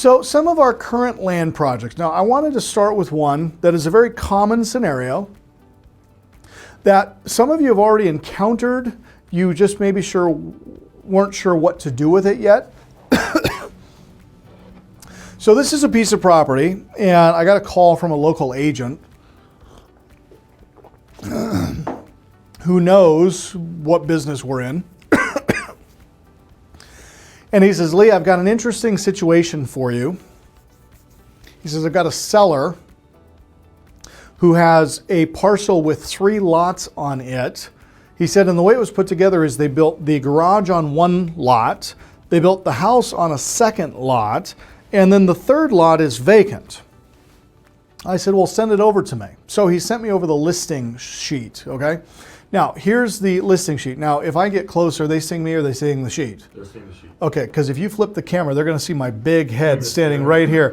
So some of our current land projects. Now, I wanted to start with one that is a very common scenario that some of you have already encountered. You just maybe weren't sure what to do with it yet. So this is a piece of property, and I got a call from a local agent who knows what business we're in. And he says, Lee, I've got an interesting situation for you. He says, I've got a seller who has a parcel with 3 lots on it. He said, and the way it was put together is they built the garage on one lot, they built the house on a second lot, and then the third lot is vacant. I said, well, send it over to me. So he sent me over the listing sheet, okay? Now, here's the listing sheet. Now, if I get closer, they sing me or they sing the sheet? They're seeing the sheet. Okay, because if you flip the camera, they're going to see my big head standing right here.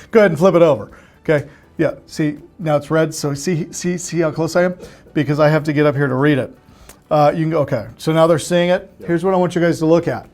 Go ahead and flip it over. Okay, yeah, see, now it's red, so see how close I am? Because I have to get up here to read it. You can go, okay, so now they're seeing it. Yep. Here's what I want you guys to look at.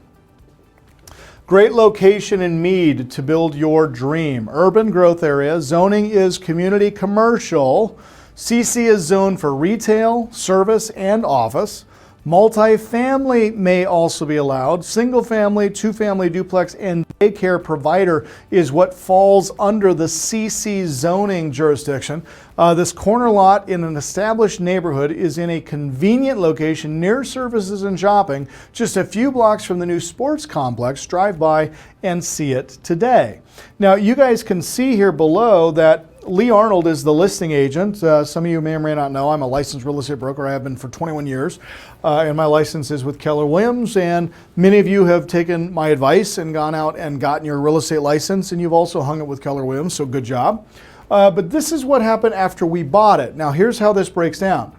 Great location in Meade to build your dream. Urban growth area. Zoning is community commercial. CC is zoned for retail, service, and office. Multifamily may also be allowed. Single family, 2-family duplex, and daycare provider is what falls under the CC zoning jurisdiction. This corner lot in an established neighborhood is in a convenient location near services and shopping, just a few blocks from the new sports complex. Drive by and see it today. Now, you guys can see here below that Lee Arnold is the listing agent. Some of you may or may not know I'm a licensed real estate broker. I have been for 21 years, and my license is with Keller Williams. And many of you have taken my advice and gone out and gotten your real estate license, and you've also hung it with Keller Williams, so good job. But this is what happened after we bought it. Now, here's how this breaks down.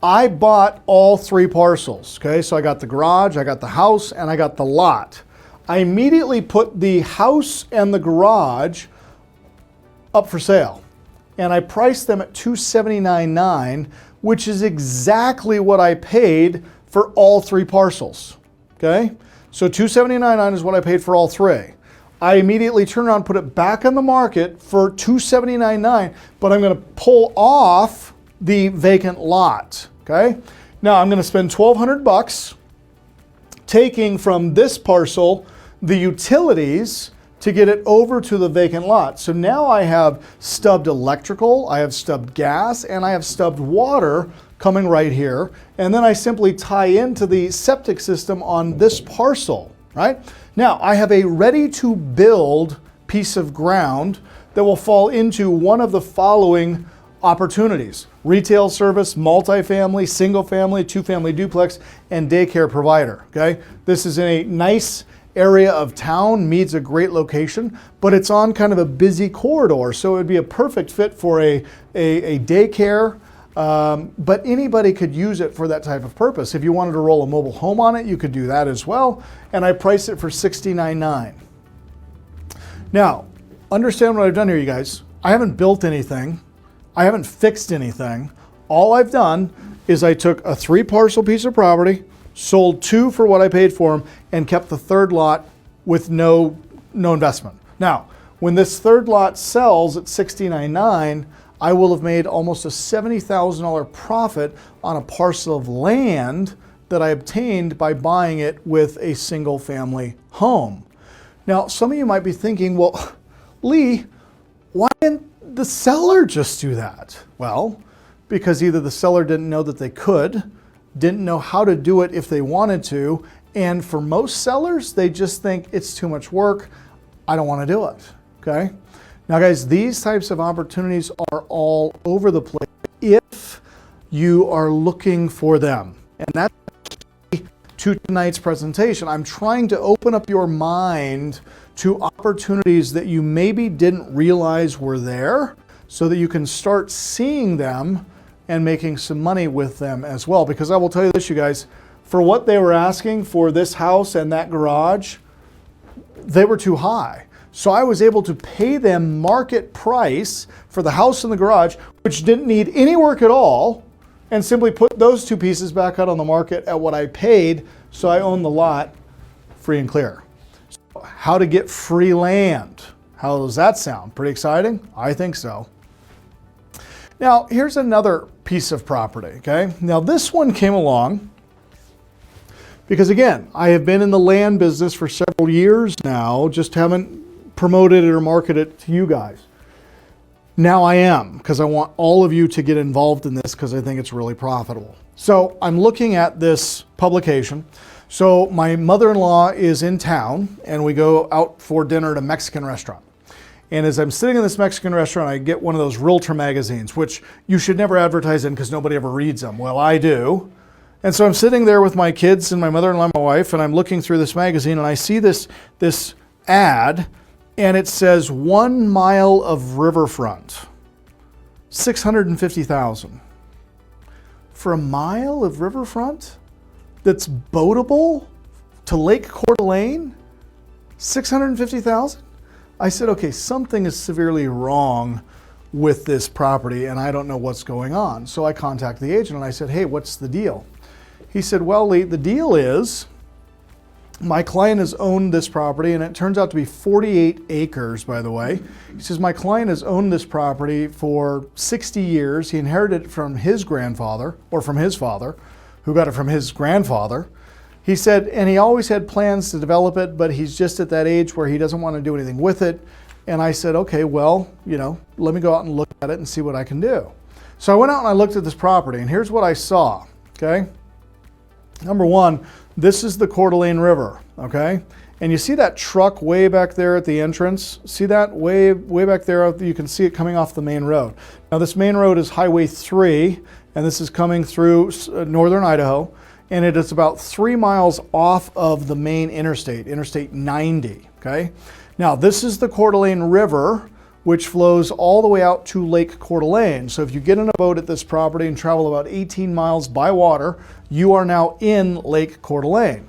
I bought all 3 parcels, okay? So I got the garage, I got the house, and I got the lot. I immediately put the house and the garage up for sale, and I priced them at $279,900, which is exactly what I paid for all 3 parcels. Okay, so $279,900 is what I paid for all 3. I immediately turned around and put it back on the market for $279,900, but I'm going to pull off the vacant lot. Okay, now I'm going to spend $1,200 taking from this parcel the utilities to get it over to the vacant lot. So now I have stubbed electrical, I have stubbed gas, and I have stubbed water coming right here. And then I simply tie into the septic system on this parcel, right? Now I have a ready to build piece of ground that will fall into one of the following opportunities: retail service, multifamily, single family, 2-family duplex, and daycare provider, okay? This is in a nice area of town. Meade's a great location, but it's on kind of a busy corridor, so it would be a perfect fit for a daycare, but anybody could use it for that type of purpose. If you wanted to roll a mobile home on it, you could do that as well, and I priced it for $69,900. Now, understand what I've done here, you guys. I haven't built anything. I haven't fixed anything. All I've done is I took a 3-parcel piece of property, sold 2 for what I paid for them, and kept the 3rd lot with no investment. Now, when this 3rd lot sells at $69,900, I will have made almost a $70,000 profit on a parcel of land that I obtained by buying it with a single-family home. Now, some of you might be thinking, well, Lee, why didn't the seller just do that? Well, because either the seller didn't know that they could, didn't know how to do it if they wanted to, and for most sellers, they just think it's too much work, I don't want to do it, okay? Now guys, these types of opportunities are all over the place if you are looking for them. And that's key to tonight's presentation. I'm trying to open up your mind to opportunities that you maybe didn't realize were there, so that you can start seeing them and making some money with them as well. Because I will tell you this, you guys, for what they were asking for this house and that garage, they were too high. So I was able to pay them market price for the house and the garage, which didn't need any work at all, and simply put those 2 pieces back out on the market at what I paid, so I own the lot free and clear. how to get free land. How does that sound? Pretty exciting? I think so. Now, here's another piece of property, okay? Now, this one came along because, again, I have been in the land business for several years now, just haven't promoted it or marketed it to you guys. Now I am, because I want all of you to get involved in this because I think it's really profitable. So I'm looking at this publication. So my mother-in-law is in town and we go out for dinner at a Mexican restaurant. And as I'm sitting in this Mexican restaurant, I get one of those realtor magazines, which you should never advertise in because nobody ever reads them. Well, I do. And so I'm sitting there with my kids and my mother-in-law and my wife, and I'm looking through this magazine and I see this ad, and it says 1 mile of riverfront, $650,000. For a mile of riverfront that's boatable to Lake Coeur d'Alene, $650,000? I said, okay, something is severely wrong with this property and I don't know what's going on. So I contacted the agent and I said, hey, what's the deal? He said, well, Lee, the deal is my client has owned this property, and it turns out to be 48 acres, by the way. He says, my client has owned this property for 60 years. He inherited it from his grandfather, or from his father, who got it from his grandfather. He said, and he always had plans to develop it, but he's just at that age where he doesn't want to do anything with it. And I said, okay, well, let me go out and look at it and see what I can do. So I went out and I looked at this property, and here's what I saw, okay? Number one, this is the Coeur d'Alene River, okay? And you see that truck way back there at the entrance? See that way back there? You can see it coming off the main road. Now this main road is Highway 3, and this is coming through northern Idaho, and it is about 3 miles off of the main interstate, Interstate 90, okay? Now this is the Coeur d'Alene River, which flows all the way out to Lake Coeur d'Alene. So if you get in a boat at this property and travel about 18 miles by water, you are now in Lake Coeur d'Alene.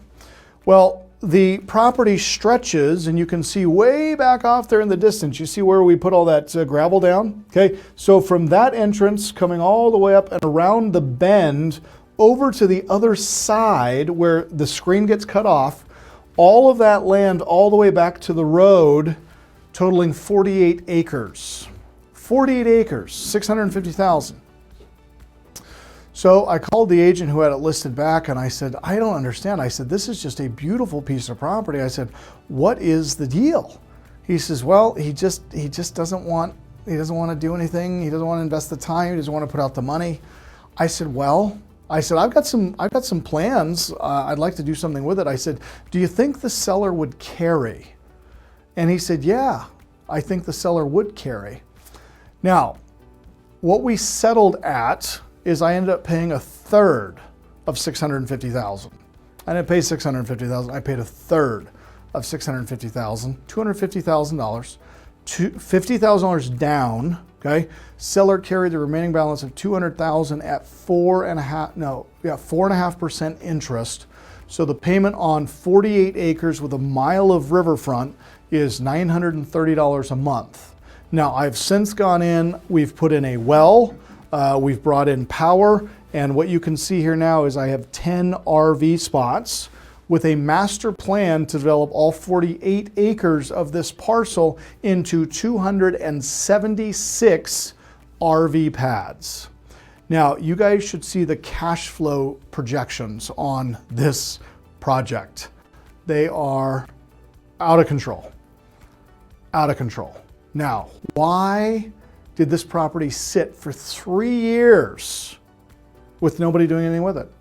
Well, the property stretches, and you can see way back off there in the distance, you see where we put all that gravel down? Okay, so from that entrance coming all the way up and around the bend over to the other side where the screen gets cut off, all of that land all the way back to the road, totaling 48 acres. 48 acres, $650,000. So I called the agent who had it listed back and I said, I don't understand. I said, this is just a beautiful piece of property. I said, what is the deal? He says, well, he just doesn't want to do anything. He doesn't want to invest the time. He doesn't want to put out the money. I said, I've got some plans. I'd like to do something with it. I said, do you think the seller would carry? And he said, yeah, I think the seller would carry. Now, what we settled at is I ended up paying a third of $650,000. I didn't pay $650,000, I paid a third of $650,000, $250,000, $50,000 down, okay? Seller carried the remaining balance of $200,000 at 4.5% interest. So the payment on 48 acres with a mile of riverfront is $930 a month. Now I've since gone in, we've put in a well, we've brought in power, and what you can see here now is I have 10 RV spots with a master plan to develop all 48 acres of this parcel into 276 RV pads. Now, you guys should see the cash flow projections on this project. They are out of control. Out of control. Now, why did this property sit for 3 years with nobody doing anything with it?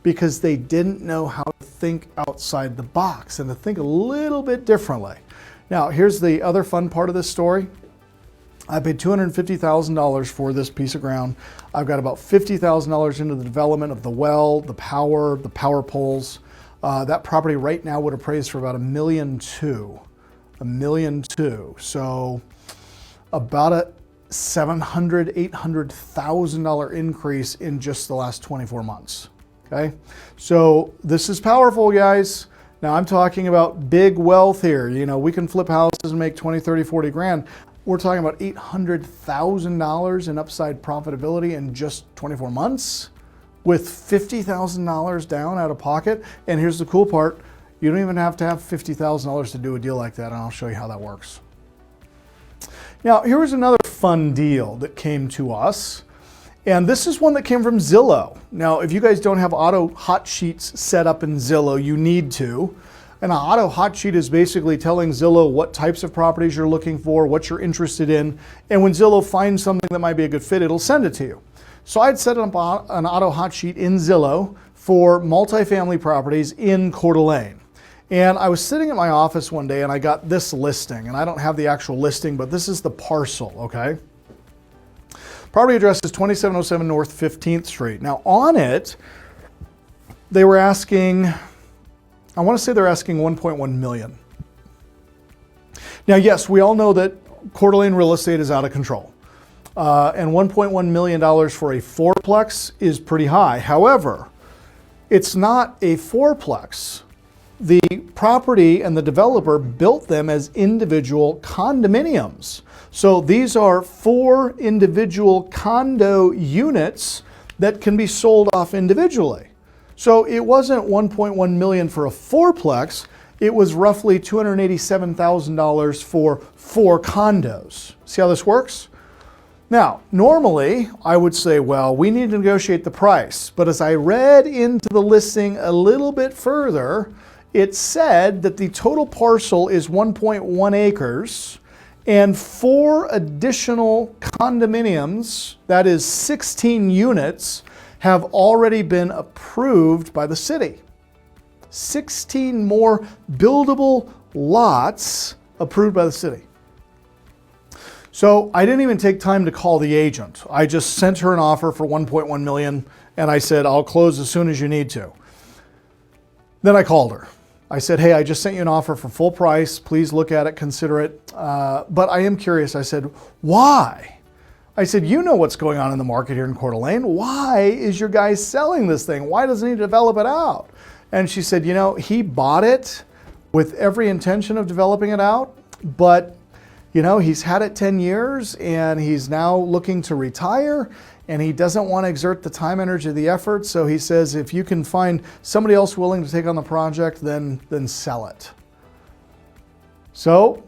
Because they didn't know how to think outside the box and to think a little bit differently. Now, here's the other fun part of this story. I paid $250,000 for this piece of ground. I've got about $50,000 into the development of the well, the power poles. That property right now would appraise for about $1.2 million. $1.2 million. So about a $700,000, $800,000 increase in just the last 24 months. Okay, so this is powerful, guys. Now I'm talking about big wealth here. You know, we can flip houses and make 20, 30, 40 grand. We're talking about $800,000 in upside profitability in just 24 months with $50,000 down out of pocket. And here's the cool part. You don't even have to have $50,000 to do a deal like that, and I'll show you how that works. Now, here was another fun deal that came to us, and this is one that came from Zillow. Now, if you guys don't have auto hot sheets set up in Zillow, you need to. And an auto hot sheet is basically telling Zillow what types of properties you're looking for, what you're interested in, and when Zillow finds something that might be a good fit, it'll send it to you. So I'd set up an auto hot sheet in Zillow for multifamily properties in Coeur d'Alene. And I was sitting at my office one day and I got this listing, and I don't have the actual listing, but this is the parcel, okay? Property address is 2707 North 15th Street. Now on it, they were asking, I want to say they're asking 1.1 million. Now yes, we all know that Coeur d'Alene real estate is out of control. And $1.1 million for a fourplex is pretty high. However, it's not a fourplex. The property and the developer built them as individual condominiums. So these are 4 individual condo units that can be sold off individually. So it wasn't 1.1 million for a fourplex, it was roughly $287,000 for 4 condos. See how this works? Now, normally I would say, well, we need to negotiate the price. But as I read into the listing a little bit further, it said that the total parcel is 1.1 acres and 4 additional condominiums, that is 16 units, have already been approved by the city. 16 more buildable lots approved by the city. So I didn't even take time to call the agent. I just sent her an offer for 1.1 million and I said, I'll close as soon as you need to. Then I called her. I said, hey, I just sent you an offer for full price. Please look at it, consider it. But I am curious. I said, why? I said, you know what's going on in the market here in Coeur d'Alene. Why is your guy selling this thing? Why doesn't he develop it out? And she said, you know, he bought it with every intention of developing it out, but you know, he's had it 10 years and he's now looking to retire and he doesn't want to exert the time, energy, the effort. So he says, if you can find somebody else willing to take on the project, then sell it. So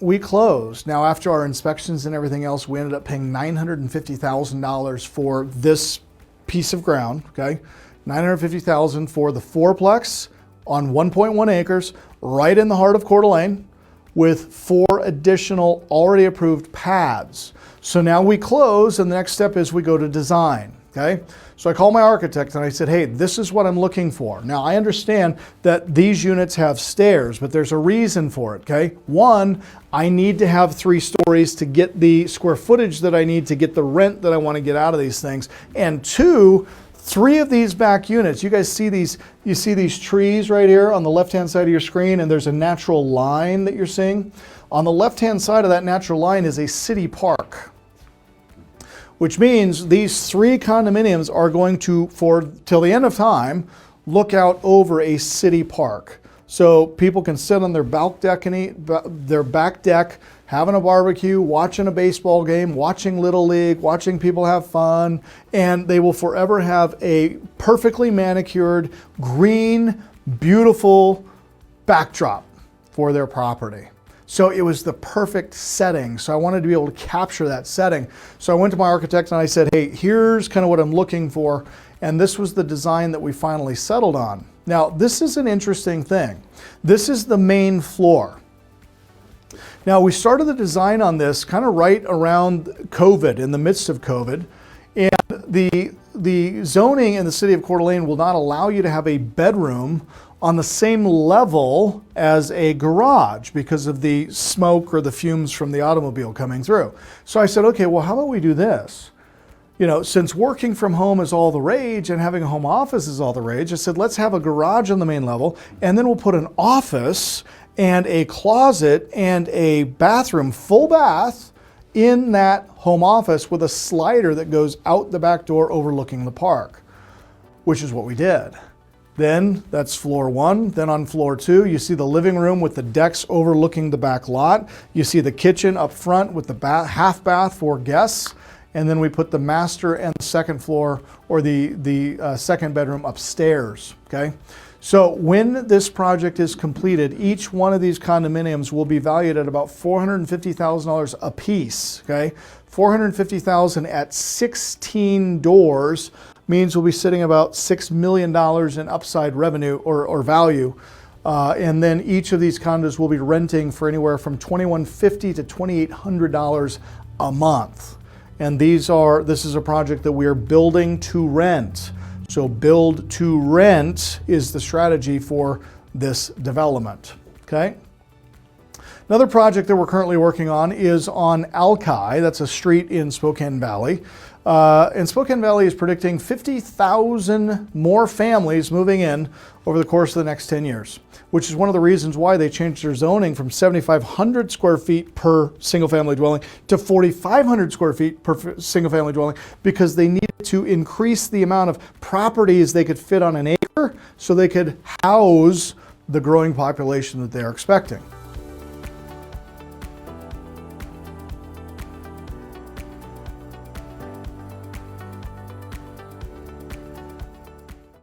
we closed. Now, after our inspections and everything else, we ended up paying $950,000 for this piece of ground, okay? $950,000 for the fourplex on 1.1 acres, right in the heart of Coeur d'Alene, with 4 additional already approved pads. So now we close and the next step is we go to design, okay? So I called my architect and I said, hey, this is what I'm looking for. Now I understand that these units have stairs, but there's a reason for it, okay? 1, I need to have 3 stories to get the square footage that I need to get the rent that I want to get out of these things. And 2, 3 of these back units, you guys see these, you see these trees right here on the left-hand side of your screen, and there's a natural line that you're seeing. On the left-hand side of that natural line is a city park, which means these 3 condominiums are going to, till the end of time, look out over a city park. So people can sit on their back deck, having a barbecue, watching a baseball game, watching Little League, watching people have fun, and they will forever have a perfectly manicured, green, beautiful backdrop for their property. So it was the perfect setting. So I wanted to be able to capture that setting. So I went to my architect and I said, hey, here's kind of what I'm looking for. And this was the design that we finally settled on. Now, this is an interesting thing. This is the main floor. Now, we started the design on this kind of right around COVID, in the midst of COVID. And the zoning in the city of Coeur d'Alene will not allow you to have a bedroom on the same level as a garage because of the smoke or the fumes from the automobile coming through. So I said, okay, well, how about we do this? You know, since working from home is all the rage and having a home office is all the rage, I said, let's have a garage on the main level, and then we'll put an office and a closet and a bathroom, full bath, in that home office with a slider that goes out the back door overlooking the park, which is what we did. Then that's floor 1. Then on floor 2, you see the living room with the decks overlooking the back lot. You see the kitchen up front with the half bath for guests. And then we put the master and the second floor, or the second bedroom upstairs, okay? So when this project is completed, each one of these condominiums will be valued at about $450,000 a piece, okay? $450,000 at 16 doors means we'll be sitting about $6 million in upside revenue or value. And then each of these condos will be renting for anywhere from $2,150 to $2,800 a month. And this is a project that we are building to rent. So build to rent is the strategy for this development, okay? Another project that we're currently working on is on Alki. That's a street in Spokane Valley. And Spokane Valley is predicting 50,000 more families moving in over the course of the next 10 years, which is one of the reasons why they changed their zoning from 7,500 square feet per single-family dwelling to 4,500 square feet per single-family dwelling, because they needed to increase the amount of properties they could fit on an acre so they could house the growing population that they're expecting.